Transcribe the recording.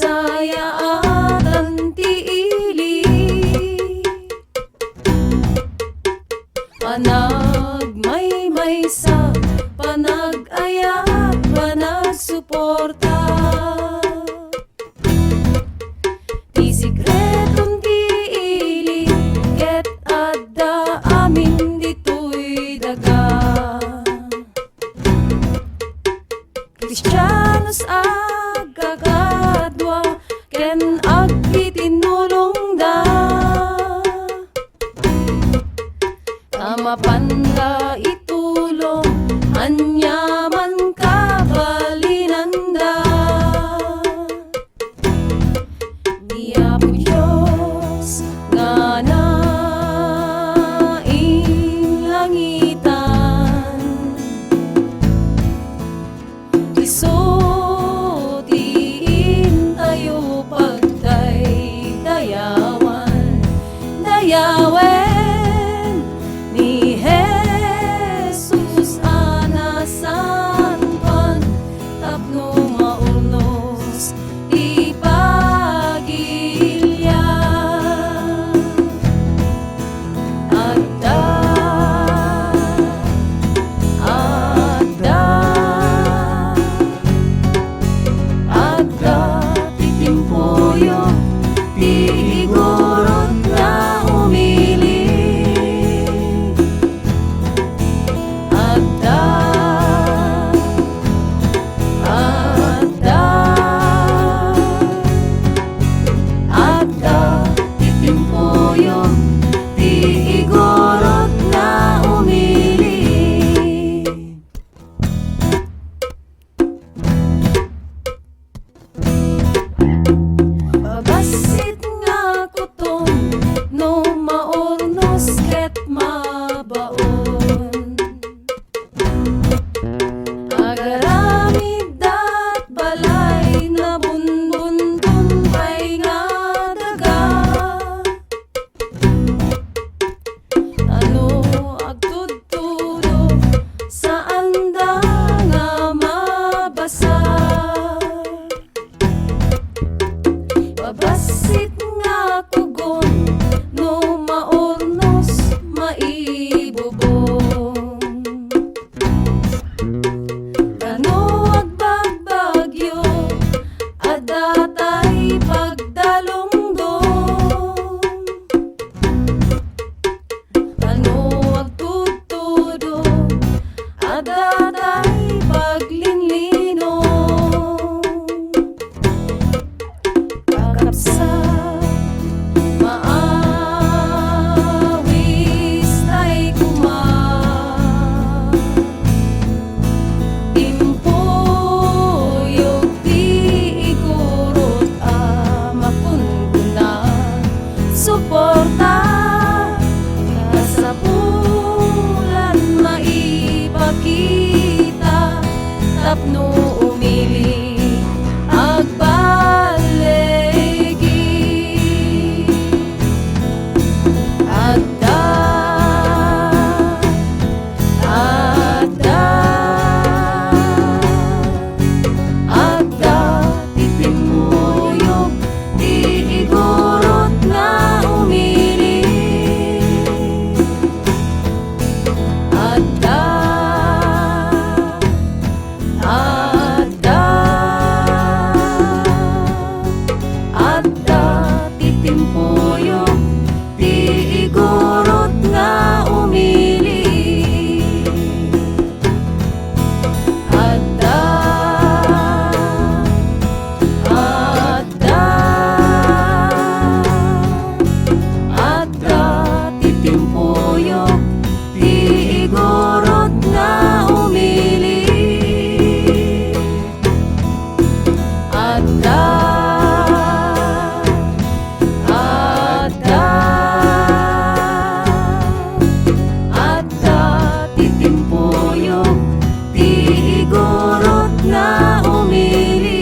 daya at ang tiili, panagmaymay sa panag-aya at panagsuporta. Di sikretong tiili ket adda amin ditoy daga. Kristiyanos agkagadwa ken agtitinulong da, tamapanda itulong anyaman kabalinanda. Niya po Diyos nga naing langitan, iso diin tayo pagdaydayawan, dayawen ni Jesus anasantuan, tapno maurnos ipagilya. Adda, adda, adda, titimpuyo, di igurot na umili. Adda, adda, adda, titimpuyo, di igurot na umili. Babasit nga kutom no maurnos ket mabaon, agaramid dat balay na bunbun tumpay nga daga. Ano agtudtudo sa anda nga mabasa, babasit nga kugon no maurnos maibubong. Kano agbagbagyo adatay pagdalongdong, kano agtudtudo adatay paglinlinong. Kakapsat maawis tay kuma, timpuyog di igurot makunkunan suporta, kasapulan maipakita, tapno umili agbalegi. Adda, adda, adda, titimuyog, di igurot nga umili. Adda, adda, adda, titimpuyo, di igurot nga umili. Adda, adda, adda, titimpuyo, di igurot nga umili. Adda, adda, adda, titimpuyo, di igurot nga umili.